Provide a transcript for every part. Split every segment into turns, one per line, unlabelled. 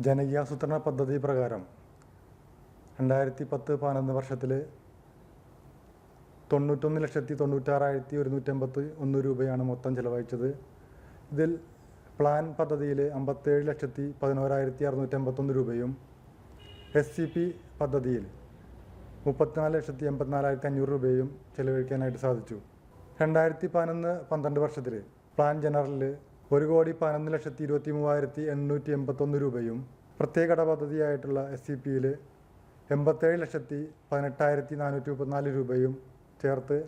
ജനകീയാസൂത്രണ പദ്ധതി പ്രകാരം 2010-11 വർഷത്തിൽ 91,96,181 രൂപയാണ് മൊത്തം ചെലവഴിച്ചത്. ഇതിൽ പ്ലാൻ പദ്ധതിയിൽ 57,11,651 രൂപയും SCP പദ്ധതിയിൽ 34,84,500 രൂപയും ചെലവഴിക്കാനായിട്ട് സാധിച്ചു. 2011-12 വർഷത്തിൽ പ്ലാൻ ജനറലിൽ 1,11,23,881 രൂപയും പ്രത്യേക പദ്ധതിയായിട്ടുള്ള SCPയിൽ 87,18,434 രൂപയും ചേർത്ത്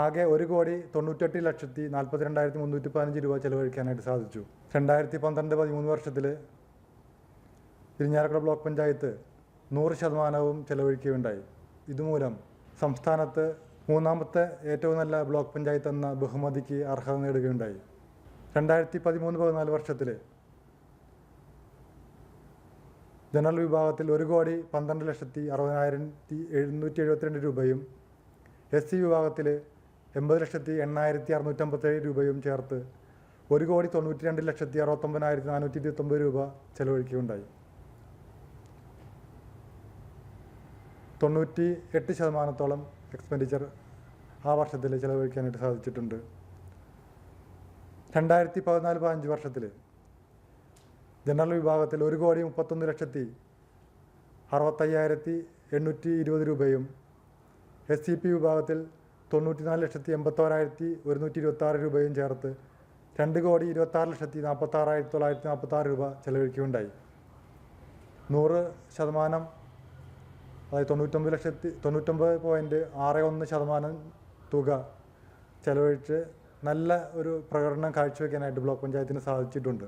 ആകെ 1,98,42,315 രൂപ ചെലവഴിക്കാനായിട്ട് സാധിച്ചു. 2012-13 വർഷത്തിൽ ഇരിഞ്ഞാലക്കുട ബ്ലോക്ക് പഞ്ചായത്ത് 100% ചെലവഴിക്കുകയുണ്ടായി. ഇതുമൂലം സംസ്ഥാനത്ത് മൂന്നാമത്തെ ഏറ്റവും നല്ല ബ്ലോക്ക് പഞ്ചായത്ത് എന്ന ബഹുമതിക്ക് അർഹത നേടുകയുണ്ടായി. 2013-14 വർഷത്തിൽ ജനറൽ വിഭാഗത്തിൽ 1,12,60,772 രൂപയും SC വിഭാഗത്തിൽ 80,80,657 രൂപയും ചേർത്ത് 1,92,69,429 രൂപ ചെലവഴിക്കുകയുണ്ടായി. 98% എക്സ്പെൻഡിച്ചർ ആ വർഷത്തിൽ ചെലവഴിക്കാനായിട്ട് സാധിച്ചിട്ടുണ്ട്. 2014-15 വർഷത്തിൽ ജനറൽ വിഭാഗത്തിൽ 1,31,65,820 രൂപയും SCP വിഭാഗത്തിൽ 94,81,126 രൂപയും ചേർത്ത് 2,26,46,946 രൂപ ചെലവഴിക്കുകയുണ്ടായി. 100%, അതായത് 99.61% തുക ചെലവഴിച്ച് നല്ല ഒരു പ്രകടനം കാഴ്ചവെക്കാനായിട്ട് ബ്ലോക്ക് പഞ്ചായത്തിന് സാധിച്ചിട്ടുണ്ട്.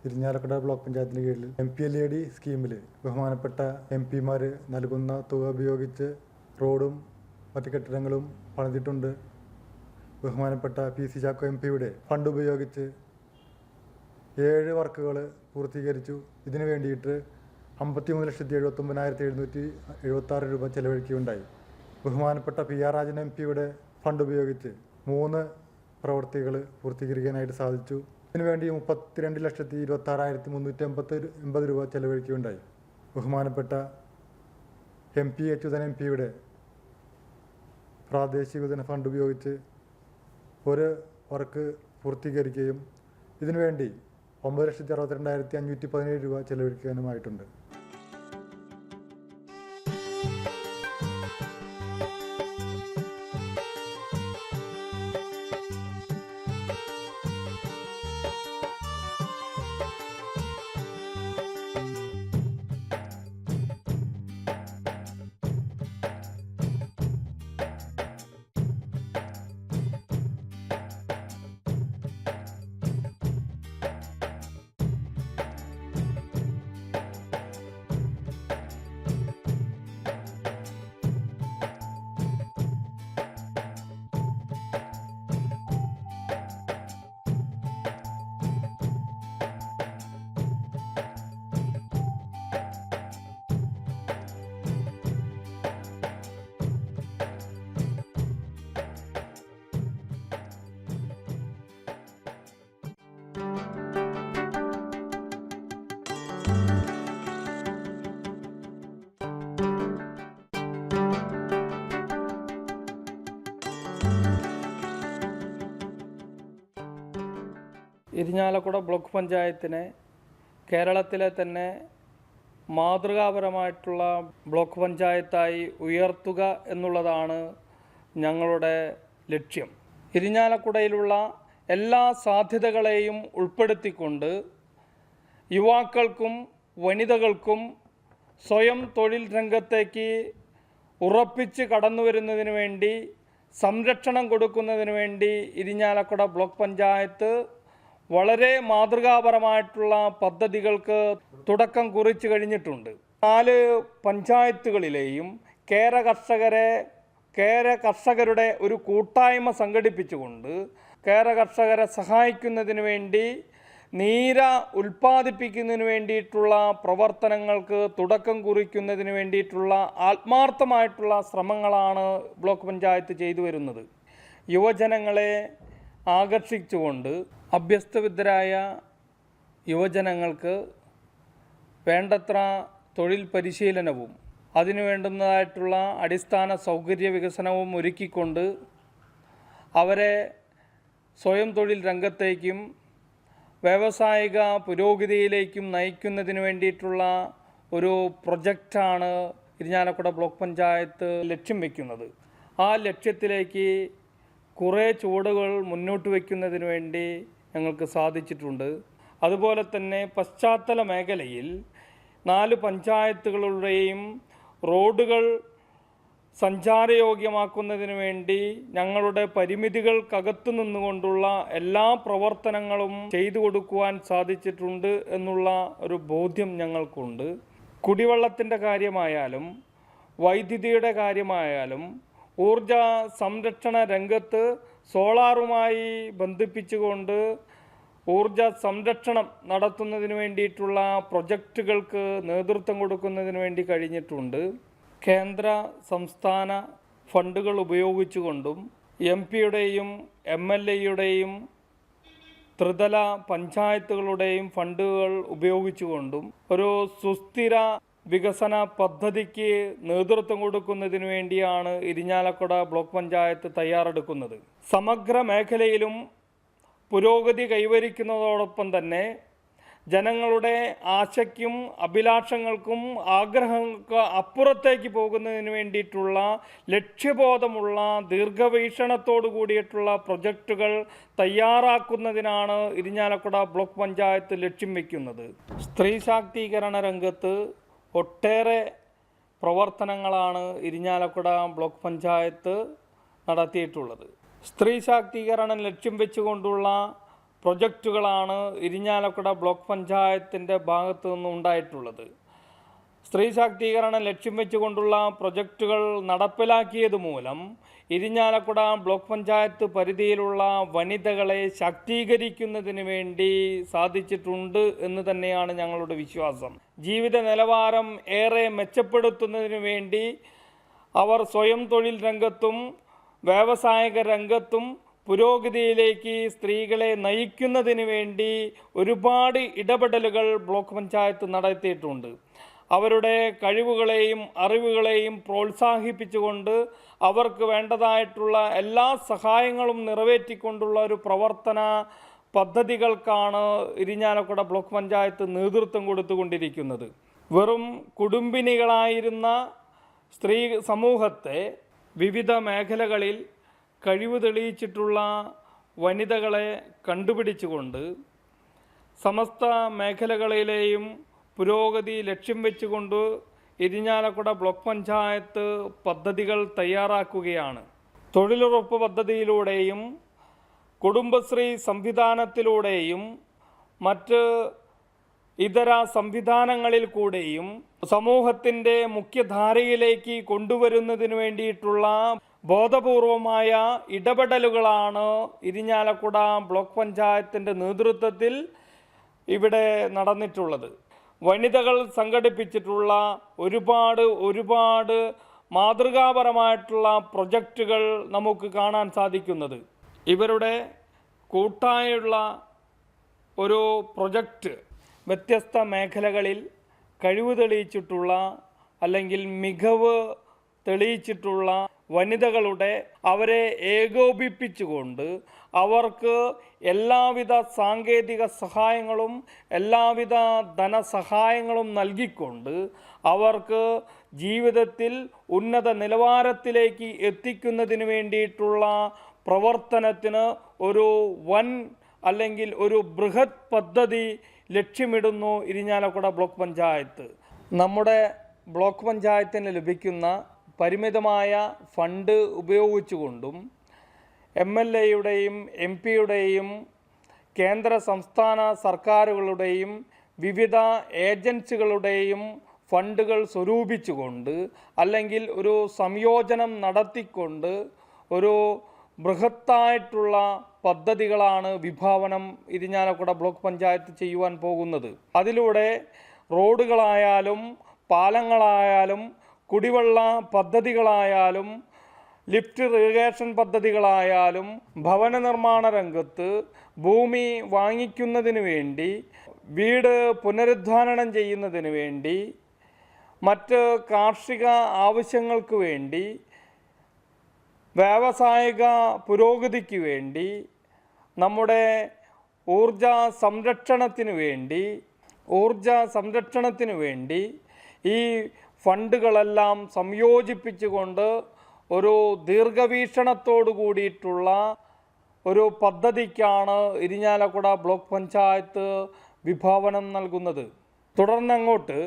ഇരിഞ്ഞാലക്കുട ബ്ലോക്ക് പഞ്ചായത്തിന് കീഴിൽ MPLAD സ്കീമിൽ ബഹുമാനപ്പെട്ട MP-മാർ നൽകുന്ന തുക ഉപയോഗിച്ച് റോഡും മറ്റ് കെട്ടിടങ്ങളും പണിതിട്ടുണ്ട്. ബഹുമാനപ്പെട്ട PC ചാക്കോ MP-യുടെ ഫണ്ട് ഉപയോഗിച്ച് 7 വർക്കുകൾ പൂർത്തീകരിച്ചു. ഇതിനു വേണ്ടിയിട്ട് 53,79,776 രൂപ ചെലവഴിക്കുകയുണ്ടായി. ബഹുമാനപ്പെട്ട PR രാജൻ MP-യുടെ ഫണ്ട് ഉപയോഗിച്ച് 3 പ്രവൃത്തികൾ പൂർത്തീകരിക്കാനായിട്ട് സാധിച്ചു. ഇതിനുവേണ്ടി 32,26,380 രൂപ ചെലവഴിക്കുകയുണ്ടായി. ബഹുമാനപ്പെട്ട MP അച്യുതൻ MP-യുടെ പ്രാദേശിക വികസന ഫണ്ട് ഉപയോഗിച്ച് ഒരു വർക്ക് പൂർത്തീകരിക്കുകയും ഇതിനുവേണ്ടി 9,62,517 രൂപ ചെലവഴിക്കാനുമായിട്ടുണ്ട്.
ഇരിഞ്ഞാലക്കുട ബ്ലോക്ക് പഞ്ചായത്തിനെ കേരളത്തിലെ തന്നെ മാതൃകാപരമായിട്ടുള്ള ബ്ലോക്ക് പഞ്ചായത്തായി ഉയർത്തുക എന്നുള്ളതാണ് ഞങ്ങളുടെ ലക്ഷ്യം. ഇരിഞ്ഞാലക്കുടയിലുള്ള എല്ലാ സാധ്യതകളെയും ഉൾപ്പെടുത്തിക്കൊണ്ട് യുവാക്കൾക്കും വനിതകൾക്കും സ്വയം തൊഴിൽ രംഗത്തേക്ക് ഉറപ്പിച്ച് കടന്നു വരുന്നതിന് വേണ്ടി, സംരക്ഷണം കൊടുക്കുന്നതിന് വേണ്ടി ഇരിഞ്ഞാലക്കുട ബ്ലോക്ക് പഞ്ചായത്ത് വളരെ മാതൃകാപരമായിട്ടുള്ള പദ്ധതികൾക്ക് തുടക്കം കുറിച്ച് കഴിഞ്ഞിട്ടുണ്ട്. 4 പഞ്ചായത്തുകളിലെയും കേര കർഷകരുടെ ഒരു കൂട്ടായ്മ സംഘടിപ്പിച്ചുകൊണ്ട് കേര കർഷകരെ സഹായിക്കുന്നതിന് വേണ്ടി, നീര ഉൽപ്പാദിപ്പിക്കുന്നതിന് വേണ്ടിയിട്ടുള്ള പ്രവർത്തനങ്ങൾക്ക് തുടക്കം കുറിക്കുന്നതിന് വേണ്ടിയിട്ടുള്ള ആത്മാർത്ഥമായിട്ടുള്ള ശ്രമങ്ങളാണ് ബ്ലോക്ക് പഞ്ചായത്ത് ചെയ്തു വരുന്നത്. യുവജനങ്ങളെ ആകർഷിച്ചുകൊണ്ട് അഭ്യസ്തവിദ്യരായ യുവജനങ്ങൾക്ക് വേണ്ടത്ര തൊഴിൽ പരിശീലനവും അതിനു വേണ്ടുന്നതായിട്ടുള്ള അടിസ്ഥാന സൗകര്യ വികസനവും ഒരുക്കിക്കൊണ്ട് അവരെ സ്വയം തൊഴിൽ രംഗത്തേക്കും വ്യാവസായിക പുരോഗതിയിലേക്കും നയിക്കുന്നതിന് വേണ്ടിയിട്ടുള്ള ഒരു പ്രൊജക്റ്റാണ് ഇരിഞ്ഞാലക്കുട ബ്ലോക്ക് പഞ്ചായത്ത് ലക്ഷ്യം വയ്ക്കുന്നത്. ആ ലക്ഷ്യത്തിലേക്ക് കുറേ ചുവടുകൾ മുന്നോട്ട് വയ്ക്കുന്നതിന് വേണ്ടി ഞങ്ങൾക്ക് സാധിച്ചിട്ടുണ്ട്. അതുപോലെ തന്നെ പശ്ചാത്തല മേഖലയിൽ 4 പഞ്ചായത്തുകളുടെയും റോഡുകൾ സഞ്ചാരയോഗ്യമാക്കുന്നതിന് വേണ്ടി ഞങ്ങളുടെ പരിമിതികൾക്കകത്തു നിന്നുകൊണ്ടുള്ള എല്ലാ പ്രവർത്തനങ്ങളും ചെയ്തു കൊടുക്കുവാൻ സാധിച്ചിട്ടുണ്ട് എന്നുള്ള ഒരു ബോധ്യം ഞങ്ങൾക്കുണ്ട്. കുടിവെള്ളത്തിൻ്റെ കാര്യമായാലും വൈദ്യുതിയുടെ കാര്യമായാലും ഊർജ സംരക്ഷണ രംഗത്ത് സോളാറുമായി ബന്ധിപ്പിച്ചുകൊണ്ട് ഊർജ സംരക്ഷണം നടത്തുന്നതിന് വേണ്ടിയിട്ടുള്ള പ്രൊജക്റ്റുകൾക്ക് നേതൃത്വം കൊടുക്കുന്നതിന് വേണ്ടി കഴിഞ്ഞിട്ടുണ്ട്. കേന്ദ്ര സംസ്ഥാന ഫണ്ടുകൾ ഉപയോഗിച്ചുകൊണ്ടും MP-യുടെയും MLA-യുടെയും ത്രിതല പഞ്ചായത്തുകളുടെയും ഫണ്ടുകൾ ഉപയോഗിച്ചുകൊണ്ടും ഒരു സുസ്ഥിര വികസന പദ്ധതിക്ക് നേതൃത്വം കൊടുക്കുന്നതിന് വേണ്ടിയാണ് ഇരിഞ്ഞാലക്കുട ബ്ലോക്ക് പഞ്ചായത്ത് തയ്യാറെടുക്കുന്നത്. സമഗ്ര മേഖലയിലും പുരോഗതി കൈവരിക്കുന്നതോടൊപ്പം തന്നെ ജനങ്ങളുടെ ആശയ്ക്കും അഭിലാഷങ്ങൾക്കും ആഗ്രഹങ്ങൾക്ക് അപ്പുറത്തേക്ക് പോകുന്നതിന് വേണ്ടിയിട്ടുള്ള ലക്ഷ്യബോധമുള്ള ദീർഘവീക്ഷണത്തോടു കൂടിയിട്ടുള്ള പ്രൊജക്റ്റുകൾ തയ്യാറാക്കുന്നതിനാണ് ഇരിഞ്ഞാലക്കുട ബ്ലോക്ക് പഞ്ചായത്ത് ലക്ഷ്യം വയ്ക്കുന്നത്. സ്ത്രീ ശാക്തീകരണ രംഗത്ത് ഒട്ടേറെ പ്രവർത്തനങ്ങളാണ് ഇരിഞ്ഞാലക്കുട ബ്ലോക്ക് പഞ്ചായത്ത് നടത്തിയിട്ടുള്ളത്. സ്ത്രീ ശാക്തീകരണം ലക്ഷ്യം വെച്ചുകൊണ്ടുള്ള പ്രൊജക്റ്റുകളാണ് ഇരിഞ്ഞാലക്കുട ബ്ലോക്ക് പഞ്ചായത്തിൻ്റെ ഭാഗത്തു നിന്നും ഉണ്ടായിട്ടുള്ളത്. സ്ത്രീ ശാക്തീകരണം ലക്ഷ്യം വെച്ചുകൊണ്ടുള്ള പ്രൊജക്റ്റുകൾ നടപ്പിലാക്കിയത് മൂലം ഇരിഞ്ഞാലക്കുട ബ്ലോക്ക് പഞ്ചായത്ത് പരിധിയിലുള്ള വനിതകളെ ശാക്തീകരിക്കുന്നതിന് വേണ്ടി സാധിച്ചിട്ടുണ്ട് എന്ന് തന്നെയാണ് ഞങ്ങളുടെ വിശ്വാസം. ജീവിത നിലവാരം ഏറെ മെച്ചപ്പെടുത്തുന്നതിന് വേണ്ടി അവർ സ്വയം തൊഴിൽ രംഗത്തും വ്യാവസായിക രംഗത്തും പുരോഗതിയിലേക്ക് സ്ത്രീകളെ നയിക്കുന്നതിന് വേണ്ടി ഒരുപാട് ഇടപെടലുകൾ ബ്ലോക്ക് പഞ്ചായത്ത് നടത്തിയിട്ടുണ്ട്. അവരുടെ കഴിവുകളെയും അറിവുകളെയും പ്രോത്സാഹിപ്പിച്ചുകൊണ്ട് അവർക്ക് വേണ്ടതായിട്ടുള്ള എല്ലാ സഹായങ്ങളും നിറവേറ്റിക്കൊണ്ടുള്ള ഒരു പ്രവർത്തന പദ്ധതികൾക്കാണ് ഇരിഞ്ഞാലക്കുട ബ്ലോക്ക് പഞ്ചായത്ത് നേതൃത്വം കൊടുത്തുകൊണ്ടിരിക്കുന്നത്. വെറും കുടുംബിനികളായിരുന്ന സ്ത്രീ സമൂഹത്തെ വിവിധ മേഖലകളിൽ കഴിവ് തെളിയിച്ചിട്ടുള്ള വനിതകളെ കണ്ടുപിടിച്ചുകൊണ്ട് സമസ്ത മേഖലകളിലെയും പുരോഗതി ലക്ഷ്യം വെച്ചുകൊണ്ട് ഇരിഞ്ഞാലക്കുട ബ്ലോക്ക് പഞ്ചായത്ത് പദ്ധതികൾ തയ്യാറാക്കുകയാണ്. തൊഴിലുറപ്പ് പദ്ധതിയിലൂടെയും കുടുംബശ്രീ സംവിധാനത്തിലൂടെയും മറ്റ് ഇതര സംവിധാനങ്ങളിൽ കൂടെയും സമൂഹത്തിൻ്റെ മുഖ്യധാരയിലേക്ക് കൊണ്ടുവരുന്നതിന് വേണ്ടിയിട്ടുള്ള ബോധപൂർവമായ ഇടപെടലുകളാണ് ഇരിഞ്ഞാലക്കുട ബ്ലോക്ക് പഞ്ചായത്തിൻ്റെ നേതൃത്വത്തിൽ ഇവിടെ നടന്നിട്ടുള്ളത്. വനിതകൾ സംഘടിപ്പിച്ചിട്ടുള്ള ഒരുപാട് മാതൃകാപരമായിട്ടുള്ള പ്രൊജക്റ്റുകൾ നമുക്ക് കാണാൻ സാധിക്കുന്നത്. ഇവരുടെ കൂട്ടായുള്ള ഒരു പ്രൊജക്റ്റ് വ്യത്യസ്ത മേഖലകളിൽ കഴിവ് തെളിയിച്ചിട്ടുള്ള അല്ലെങ്കിൽ മികവ് തെളിയിച്ചിട്ടുള്ള വനിതകളുടെ അവരെ ഏകോപിപ്പിച്ചുകൊണ്ട് അവർക്ക് എല്ലാവിധ സാങ്കേതിക സഹായങ്ങളും എല്ലാവിധ ധനസഹായങ്ങളും നൽകിക്കൊണ്ട് അവർക്ക് ജീവിതത്തിൽ ഉന്നത നിലവാരത്തിലേക്ക് എത്തിക്കുന്നതിന് വേണ്ടിയിട്ടുള്ള പ്രവർത്തനത്തിന് ഒരു വൻ അല്ലെങ്കിൽ ഒരു ബൃഹത് പദ്ധതി ലക്ഷ്യമിടുന്നു ഇരിഞ്ഞാലക്കുട ബ്ലോക്ക് പഞ്ചായത്ത്. നമ്മുടെ ബ്ലോക്ക് പഞ്ചായത്തിന് ലഭിക്കുന്ന പരിമിതമായ ഫണ്ട് ഉപയോഗിച്ചുകൊണ്ടും MLAയുടെയും MP-യുടെയും കേന്ദ്ര സംസ്ഥാന സർക്കാരുകളുടെയും വിവിധ ഏജൻസികളുടെയും ഫണ്ടുകൾ സ്വരൂപിച്ചുകൊണ്ട് അല്ലെങ്കിൽ ഒരു സംയോജനം നടത്തിക്കൊണ്ട് ഒരു ബൃഹത്തായിട്ടുള്ള പദ്ധതികളാണ് വിഭാവനം ഇരിഞ്ഞാലക്കുട ബ്ലോക്ക് പഞ്ചായത്ത് ചെയ്യുവാൻ പോകുന്നത്. അതിലൂടെ റോഡുകളായാലും പാലങ്ങളായാലും കുടിവെള്ള പദ്ധതികളായാലും ലിഫ്റ്റ് ഇറിഗേഷൻ പദ്ധതികളായാലും ഭവന നിർമ്മാണ രംഗത്ത് ഭൂമി വാങ്ങിക്കുന്നതിന് വേണ്ടി, വീട് പുനരുദ്ധാരണം ചെയ്യുന്നതിന് വേണ്ടി, മറ്റ് കാർഷിക ആവശ്യങ്ങൾക്ക് വേണ്ടി, വ്യാവസായിക പുരോഗതിക്ക് വേണ്ടി, നമ്മുടെ ഊർജ സംരക്ഷണത്തിന് വേണ്ടി ഈ ഫണ്ടുകളെല്ലാം സംയോജിപ്പിച്ചുകൊണ്ട് ഒരു ദീർഘവീക്ഷണത്തോടു കൂടിയിട്ടുള്ള ഒരു പദ്ധതിക്കാണ് ഇരിഞ്ഞാലക്കുട ബ്ലോക്ക് പഞ്ചായത്ത് വിഭാവനം നൽകുന്നത്. തുടർന്നങ്ങോട്ട്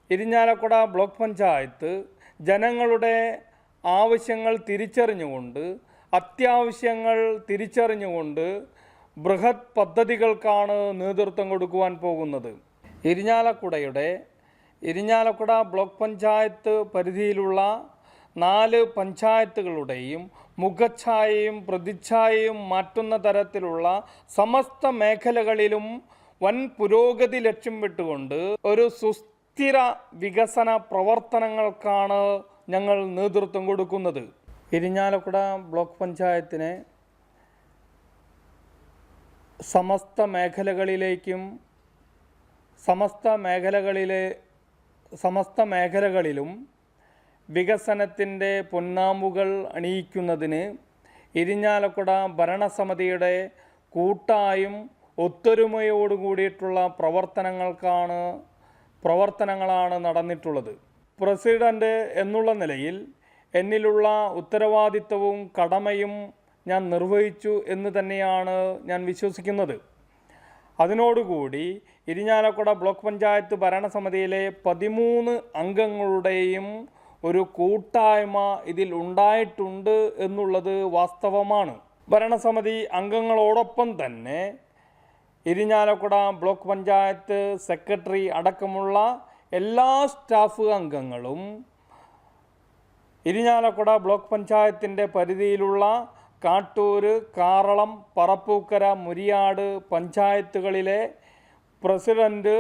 ഇരിഞ്ഞാലക്കുട ബ്ലോക്ക് പഞ്ചായത്ത് ജനങ്ങളുടെ ആവശ്യങ്ങൾ തിരിച്ചറിഞ്ഞുകൊണ്ട്, അത്യാവശ്യങ്ങൾ തിരിച്ചറിഞ്ഞുകൊണ്ട് ബൃഹത് പദ്ധതികൾക്കാണ് നേതൃത്വം കൊടുക്കുവാൻ പോകുന്നത്. ഇരിഞ്ഞാലക്കുട ബ്ലോക്ക് പഞ്ചായത്ത് പരിധിയിലുള്ള 4 പഞ്ചായത്തുകളുടെയും മുഖച്ഛായയും പ്രതിച്ഛായയും മാറ്റുന്ന തരത്തിലുള്ള സമസ്ത മേഖലകളിലും വൻ പുരോഗതി ലക്ഷ്യം വിട്ടുകൊണ്ട് ഒരു സുസ്ഥിര വികസന പ്രവർത്തനങ്ങൾക്കാണ് ഞങ്ങൾ നേതൃത്വം കൊടുക്കുന്നത്. ഇരിഞ്ഞാലക്കുട ബ്ലോക്ക് പഞ്ചായത്തിനെ സമസ്ത മേഖലകളിലും വികസനത്തിൻ്റെ പൊന്നാമ്പുകൾ അണിയിക്കുന്നതിന് ഇരിഞ്ഞാലക്കുട ഭരണസമിതിയുടെ കൂട്ടായും ഒത്തൊരുമയോടുകൂടിയിട്ടുള്ള പ്രവർത്തനങ്ങളാണ് നടന്നിട്ടുള്ളത്. പ്രസിഡന്റ് എന്നുള്ള നിലയിൽ എന്നിലുള്ള ഉത്തരവാദിത്തവും കടമയും ഞാൻ നിർവഹിച്ചു എന്ന് തന്നെയാണ് ഞാൻ വിശ്വസിക്കുന്നത്. അതിനോടുകൂടി ഇരിഞ്ഞാലക്കുട ബ്ലോക്ക് പഞ്ചായത്ത് ഭരണസമിതിയിലെ 13 അംഗങ്ങളുടെയും ഒരു കൂട്ടായ്മ ഇതിൽ ഉണ്ടായിട്ടുണ്ട് എന്നുള്ളത് വാസ്തവമാണ്. ഭരണസമിതി അംഗങ്ങളോടൊപ്പം തന്നെ ഇരിഞ്ഞാലക്കുട ബ്ലോക്ക് പഞ്ചായത്ത് സെക്രട്ടറി അടക്കമുള്ള എല്ലാ സ്റ്റാഫ് അംഗങ്ങളും ഇരിഞ്ഞാലക്കുട ബ്ലോക്ക് പഞ്ചായത്തിൻ്റെ പരിധിയിലുള്ള കാട്ടൂർ, കാറളം, പറപ്പൂക്കര, മുരിയാട് പഞ്ചായത്തുകളിലെ പ്രസിഡന്റ്,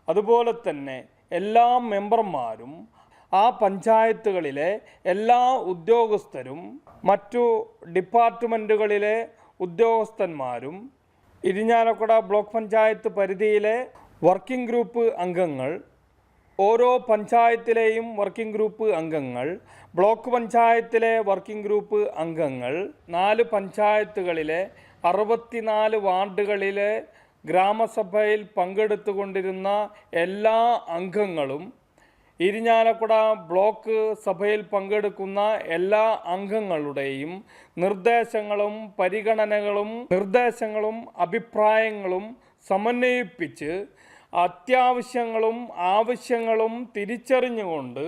അതുപോലെ തന്നെ എല്ലാ മെമ്പർമാരും, ആ പഞ്ചായത്തുകളിലെ എല്ലാ ഉദ്യോഗസ്ഥരും, മറ്റു ഡിപ്പാർട്ട്മെൻറ്റുകളിലെ ഉദ്യോഗസ്ഥന്മാരും, ഇരിഞ്ഞാലക്കുട ബ്ലോക്ക് പഞ്ചായത്ത് പരിധിയിലെ വർക്കിംഗ് ഗ്രൂപ്പ് അംഗങ്ങൾ, ഓരോ പഞ്ചായത്തിലെയും വർക്കിംഗ് ഗ്രൂപ്പ് അംഗങ്ങൾ, ബ്ലോക്ക് പഞ്ചായത്തിലെ വർക്കിംഗ് ഗ്രൂപ്പ് അംഗങ്ങൾ, 4 പഞ്ചായത്തുകളിലെ 64 വാർഡുകളിലെ ഗ്രാമസഭയിൽ പങ്കെടുത്തുകൊണ്ടിരുന്ന എല്ലാ അംഗങ്ങളും, ഇരിഞ്ഞാലക്കുട ബ്ലോക്ക് സഭയിൽ പങ്കെടുക്കുന്ന എല്ലാ അംഗങ്ങളുടെയും നിർദ്ദേശങ്ങളും അഭിപ്രായങ്ങളും സമന്വയിപ്പിച്ച് അത്യാവശ്യങ്ങളും ആവശ്യങ്ങളും തിരിച്ചറിഞ്ഞുകൊണ്ട്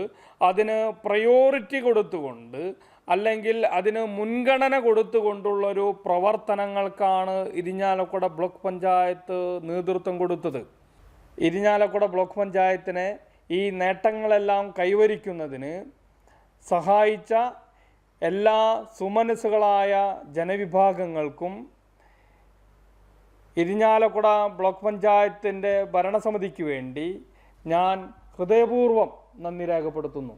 അതിന് പ്രയോറിറ്റി കൊടുത്തുകൊണ്ട് അല്ലെങ്കിൽ അതിന് മുൻഗണന കൊടുത്തുകൊണ്ടുള്ളൊരു പ്രവർത്തനങ്ങൾക്കാണ് ഇരിഞ്ഞാലക്കുട ബ്ലോക്ക് പഞ്ചായത്ത് നേതൃത്വം കൊടുത്തത്. ഇരിഞ്ഞാലക്കുട ബ്ലോക്ക് പഞ്ചായത്തിനെ ഈ നേട്ടങ്ങളെല്ലാം കൈവരിക്കുന്നതിന് സഹായിച്ച എല്ലാ സുമനസ്സുകളായ ജനവിഭാഗങ്ങൾക്കും ഇരിഞ്ഞാലക്കുട ബ്ലോക്ക് പഞ്ചായത്തിൻ്റെ ഭരണസമിതിക്ക് വേണ്ടി ഞാൻ ഹൃദയപൂർവ്വം നന്ദി രേഖപ്പെടുത്തുന്നു.